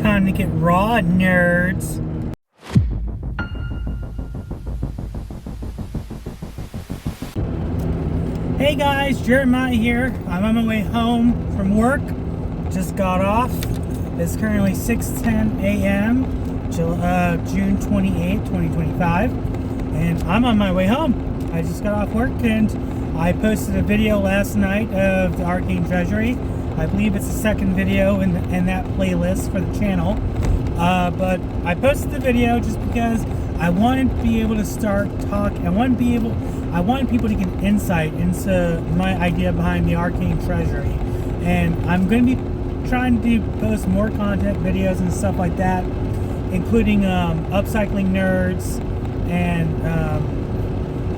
time to get raw, nerds. Hey guys, Jeremiah here. I'm on my way home from work. Just got off. It's currently 6:10 a.m. June 28, 2025. And I'm on my way home. I just got off work and I posted a video last night of the Arcane Treasury. I believe it's the second video in that playlist for the channel. But I posted the video just because I wanted to be able to start talking. I wanted people to get insight into my idea behind the Arcane Treasury. And I'm going to be trying to post more content, videos and stuff like that, including upcycling nerds and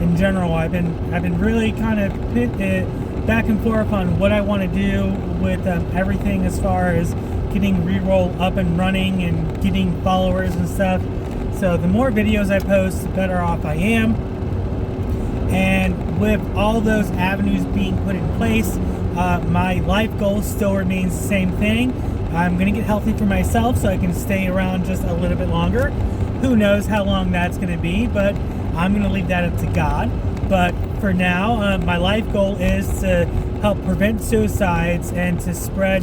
in general. I've been really kind of back and forth on what I want to do with everything as far as getting Reroll up and running and getting followers and stuff. So the more videos I post, the better off I am. And with all those avenues being put in place, my life goal still remains the same thing. I'm going to get healthy for myself so I can stay around just a little bit longer. Who knows how long that's going to be, but I'm going to leave that up to God. But for now, my life goal is to help prevent suicides and to spread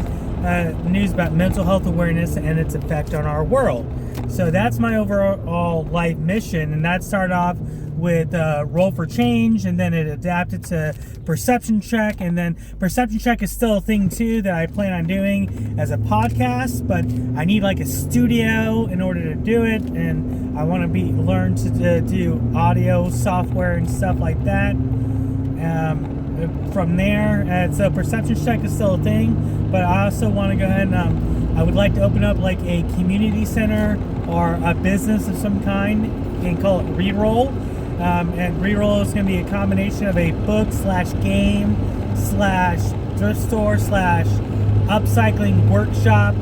news about mental health awareness and its effect on our world. So that's my overall life mission, and that started off with Roll for Change, and then it adapted to Perception Check, and then Perception Check is still a thing too that I plan on doing as a podcast, but I need like a studio in order to do it, and I want to learn to do audio software and stuff like that. From there, so Perception Check is still a thing, but I also want to go ahead and I would like to open up like a community center or a business of some kind and call it Reroll. And Reroll is going to be a combination of a book / game / thrift store / upcycling workshop,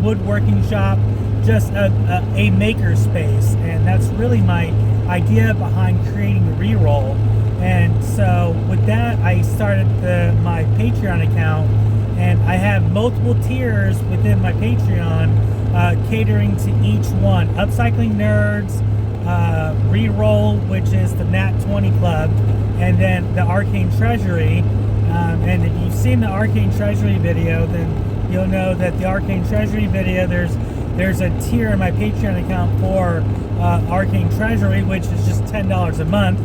woodworking shop, just a maker space. And that's really my idea behind creating Reroll. And so with that, I started my Patreon account, and I have multiple tiers within my Patreon catering to each one. Upcycling Nerds, Reroll, which is the Nat 20 Club, and then the Arcane Treasury. And if you've seen the Arcane Treasury video, then you'll know that the Arcane Treasury video, there's a tier in my Patreon account for Arcane Treasury, which is just $10 a month.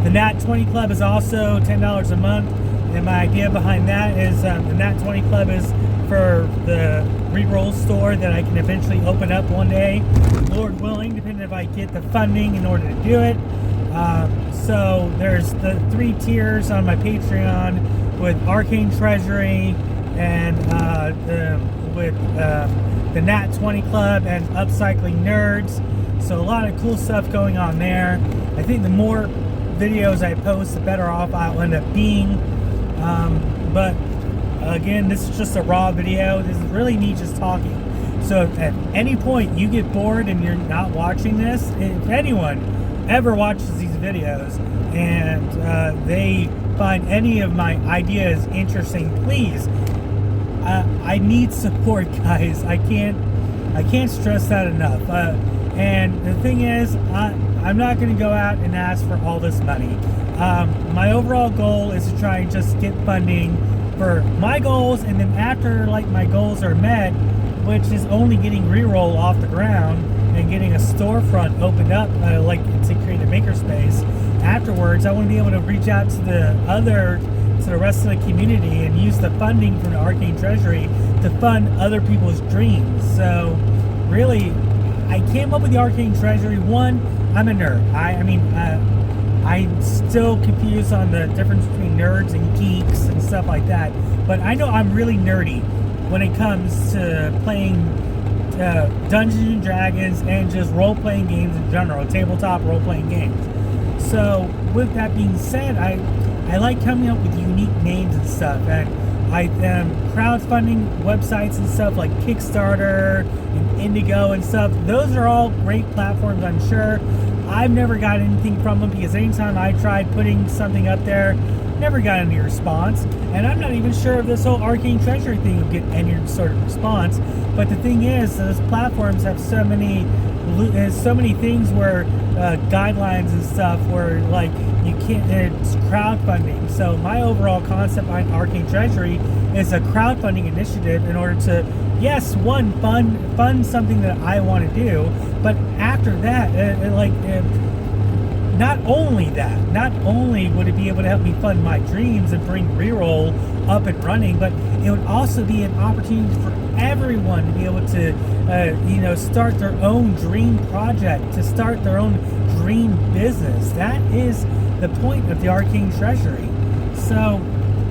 The Nat 20 Club is also $10 a month, and my idea behind that is the Nat 20 Club is for the Reroll store that I can eventually open up one day, Lord willing, depending if I get the funding in order to do it. So there's the 3 tiers on my Patreon with Arcane Treasury and with the Nat 20 Club and Upcycling Nerds. So a lot of cool stuff going on there. I think the more videos I post, the better off I'll end up being. But again, this is just a raw video. This is really me just talking. So if at any point you get bored and you're not watching this, if anyone ever watches these videos and they find any of my ideas interesting, please, I need support, guys. I can't stress that enough. And the thing is, I'm not going to go out and ask for all this money. My overall goal is to try and just get funding for my goals, and then after like my goals are met, which is only getting Reroll off the ground and getting a storefront opened up, like to create a makerspace. Afterwards, I want to be able to reach out to the rest of the community and use the funding from the Arcane Treasury to fund other people's dreams. So really, I came up with the Arcane Treasury. One, I'm a nerd. I'm still confused on the difference between nerds and geeks and stuff like that. But I know I'm really nerdy when it comes to playing Dungeons and Dragons and just role-playing games in general, tabletop role-playing games. So with that being said, I like coming up with unique names and stuff. And I am crowdfunding websites and stuff like Kickstarter and Indigo and stuff. Those are all great platforms, I'm sure. I've never got anything from them because anytime I tried putting something up there, Never got any response, and I'm not even sure if this whole Arcane Treasury thing will get any sort of response. But the thing is, those platforms have so many things where guidelines and stuff where like you can't. It's crowdfunding. So my overall concept behind Arcane Treasury is a crowdfunding initiative in order to, yes, one, fund something that I want to do, but after that, not only would it be able to help me fund my dreams and bring Reroll up and running, but it would also be an opportunity for everyone to be able to, start their own dream project, to start their own dream business. That is the point of the Arcane Treasury. So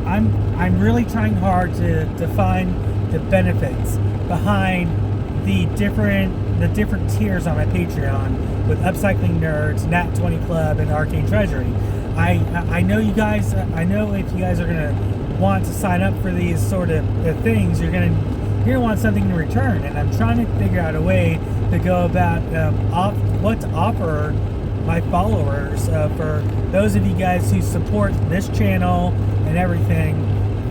I'm really trying hard to define the benefits behind the different tiers on my Patreon with Upcycling Nerds, Nat 20 Club, and Arcane Treasury. I know you guys. I know if you guys are gonna want to sign up for these sort of things, you're gonna want something in return. And I'm trying to figure out a way to go about what to offer my followers. For those of you guys who support this channel and everything,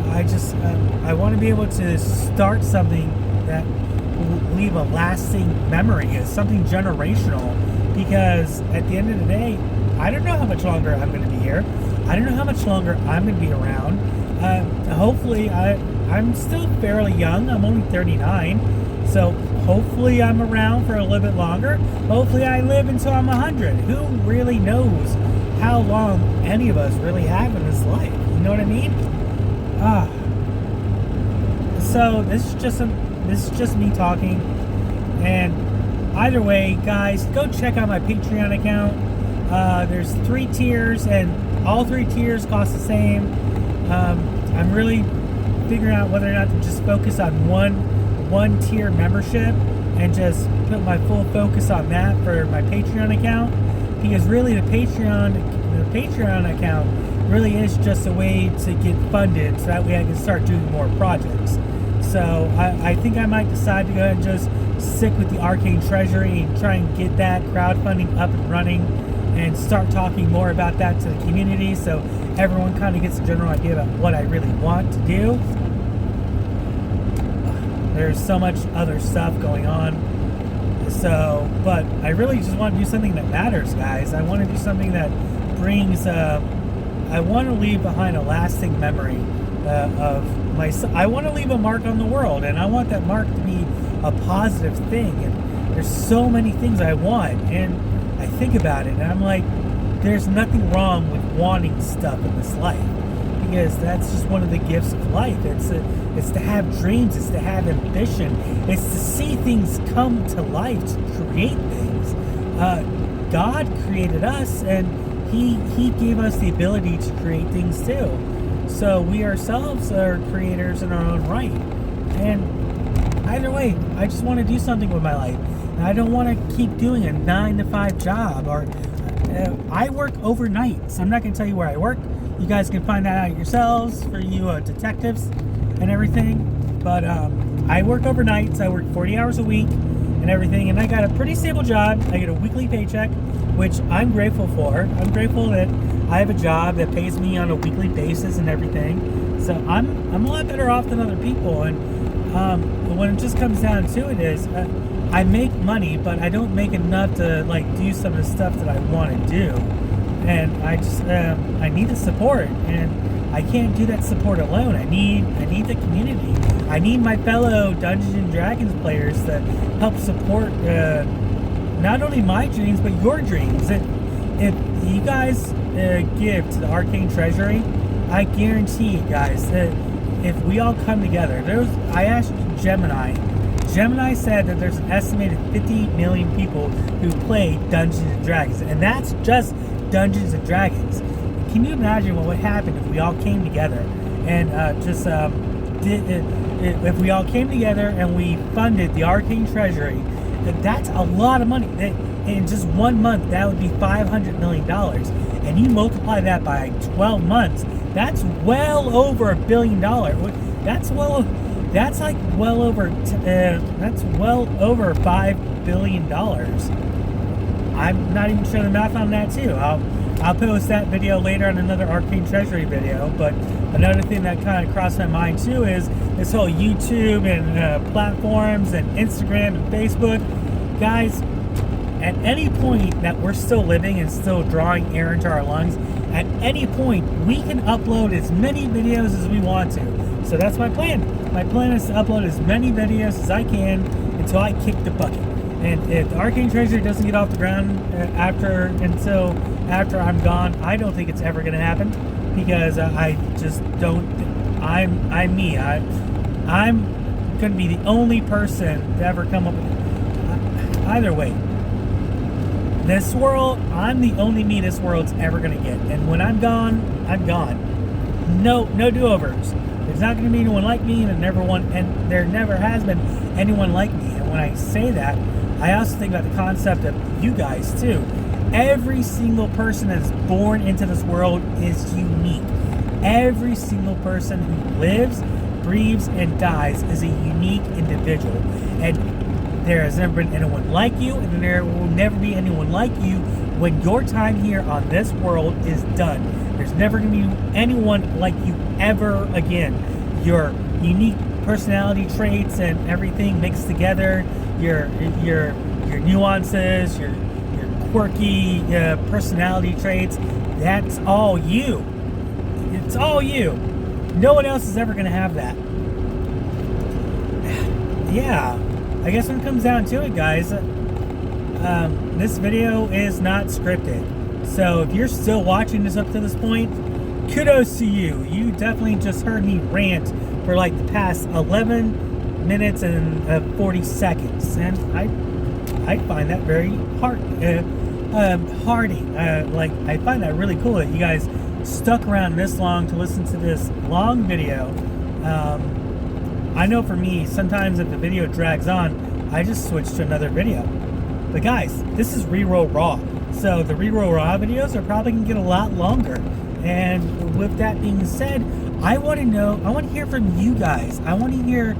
I want to be able to start something that will leave a lasting memory, is something generational. Because at the end of the day, I don't know how much longer I'm going to be here. I don't know how much longer I'm going to be around. Hopefully, I'm still fairly young. I'm only 39. So hopefully I'm around for a little bit longer. Hopefully I live until I'm 100. Who really knows how long any of us really have in this life? You know what I mean? So this is just me talking. And either way, guys, go check out my Patreon account. There's 3 tiers, and all 3 tiers cost the same. I'm really figuring out whether or not to just focus on one tier membership and just put my full focus on that for my Patreon account, because really the Patreon account really is just a way to get funded so that way I can start doing more projects. So I think I might decide to go ahead and just stick with the Arcane Treasury and try and get that crowdfunding up and running and start talking more about that to the community so everyone kind of gets a general idea about what I really want to do. There's so much other stuff going on. So, but I really just want to do something that matters, guys. I want to do something that brings, I want to leave behind a lasting memory of myself. I want to leave a mark on the world, and I want that mark to be a positive thing. And there's so many things I want, and I think about it, and I'm like, there's nothing wrong with wanting stuff in this life, because that's just one of the gifts of life. It's to have dreams, it's to have ambition, it's to see things come to life, to create things. God created us, and He gave us the ability to create things too. So we ourselves are creators in our own right. And either way, I just want to do something with my life. And I don't want to keep doing a 9-to-5 job. Or I work overnight, so I'm not going to tell you where I work. You guys can find that out yourselves, for you detectives and everything. But I work overnights. I work 40 hours a week and everything. And I got a pretty stable job. I get a weekly paycheck, which I'm grateful for. I'm grateful that I have a job that pays me on a weekly basis and everything. So I'm a lot better off than other people. And when it just comes down to it is, I make money, but I don't make enough to like do some of the stuff that I want to do. And I just I need the support, and I can't do that support alone. I need the community. I need my fellow Dungeons and Dragons players to help support not only my dreams but your dreams. If you guys give to the Arcane Treasury, I guarantee you guys that if we all come together, I asked Gemini. Gemini said that there's an estimated 50 million people who play Dungeons and Dragons, and that's just Dungeons and Dragons. Can you imagine what would happen if we all came together and if we all came together and we funded the Arcane Treasury? That's a lot of money. In just 1 month, that would be $500 million. And you multiply that by 12 months, that's well over $1 billion. That's well over $5 billion. I'm not even sure the math on that too. I'll post that video later on another Arcane Treasury video. But another thing that kind of crossed my mind too is this whole YouTube and platforms and Instagram and Facebook. Guys, at any point that we're still living and still drawing air into our lungs, at any point we can upload as many videos as we want to. So that's my plan. My plan is to upload as many videos as I can until I kick the bucket. And if the Arcane Treasury doesn't get off the ground until after I'm gone, I don't think it's ever going to happen, because I just don't. I'm me. I'm going to be the only person to ever come up with it. Either way, this world, I'm the only me this world's ever going to get. And when I'm gone, I'm gone. No do-overs. There's not going to be anyone like me, and there never has been anyone like me. And when I say that, I also think about the concept of you guys too. Every single person that's born into this world is unique. Every single person who lives, breathes, and dies is a unique individual. And there has never been anyone like you, and there will never be anyone like you when your time here on this world is done. There's never going to be anyone like you ever again. Your unique personality traits and everything mixed together, your nuances, your quirky personality traits, that's all you. It's all you. No one else is ever going to have that. Yeah, I guess when it comes down to it, guys, this video is not scripted. So if you're still watching this up to this point, kudos to you. You definitely just heard me rant for like the past 11 minutes and 40 seconds. And I find that very heartening. Like, I find that really cool that you guys stuck around this long to listen to this long video. I know for me, sometimes if the video drags on, I just switch to another video. But guys, this is Reroll Raw. So the Reroll Raw videos are probably going to get a lot longer. And with that being said, I want to hear from you guys. I want to hear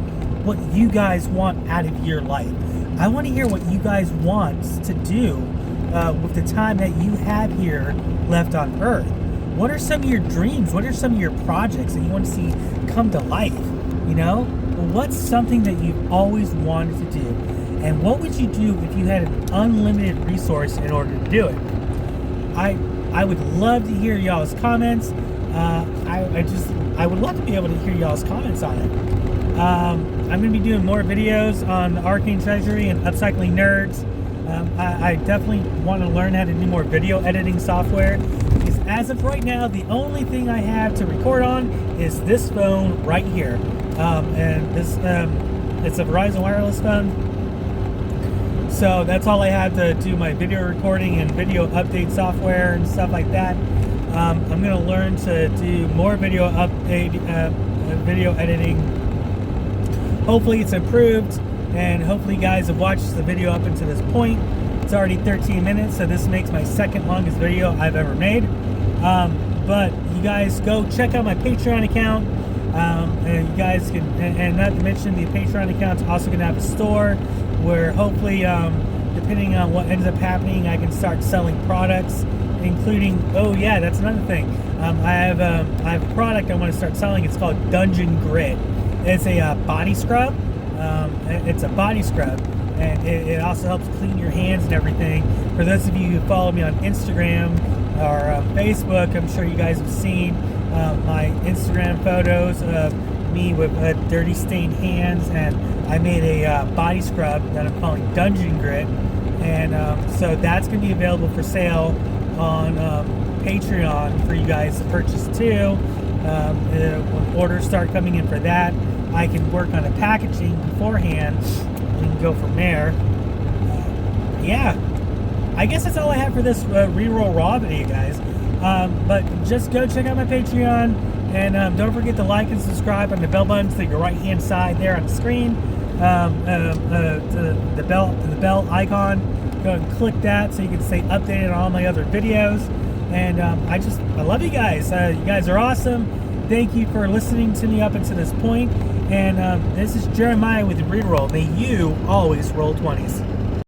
what you guys want out of your life. I want to hear what you guys want to do with the time that you have here left on Earth. What are some of your dreams? What are some of your projects that you want to see come to life? You know, what's something that you've always wanted to do? And what would you do if you had an unlimited resource in order to do it? I would love to hear y'all's comments. I would love to be able to hear y'all's comments on it. I'm going to be doing more videos on the Arcane Treasury and Upcycling Nerds. I definitely want to learn how to do more video editing software, because as of right now, the only thing I have to record on is this phone right here. And this it's a Verizon wireless phone. So that's all I have to do my video recording and video update software and stuff like that. I'm going to learn to do more video editing. Hopefully it's improved, and hopefully you guys have watched the video up until this point. It's already 13 minutes, so this makes my second longest video I've ever made. But you guys go check out my Patreon account. And you guys can, and not to mention the Patreon account's also going to have a store where hopefully, depending on what ends up happening, I can start selling products, including, oh yeah, that's another thing. I have a product I want to start selling. It's called Dungeon Grit. It's a body scrub. It's a body scrub, and it also helps clean your hands and everything. For those of you who follow me on Instagram or Facebook, I'm sure you guys have seen my Instagram photos of me with dirty stained hands, and I made a body scrub that I'm calling Dungeon Grit, and so that's going to be available for sale on Patreon for you guys to purchase too. When orders start coming in for that, I can work on the packaging beforehand. We can go from there. Yeah, I guess that's all I have for this Reroll Raw video, guys. But just go check out my Patreon, and don't forget to like and subscribe on the bell buttons to your right hand side there on the screen. To the bell icon, go and click that so you can stay updated on all my other videos. And I love you guys. You guys are awesome. Thank you for listening to me up until this point. And this is Jeremiah with Reroll. May you always roll 20s.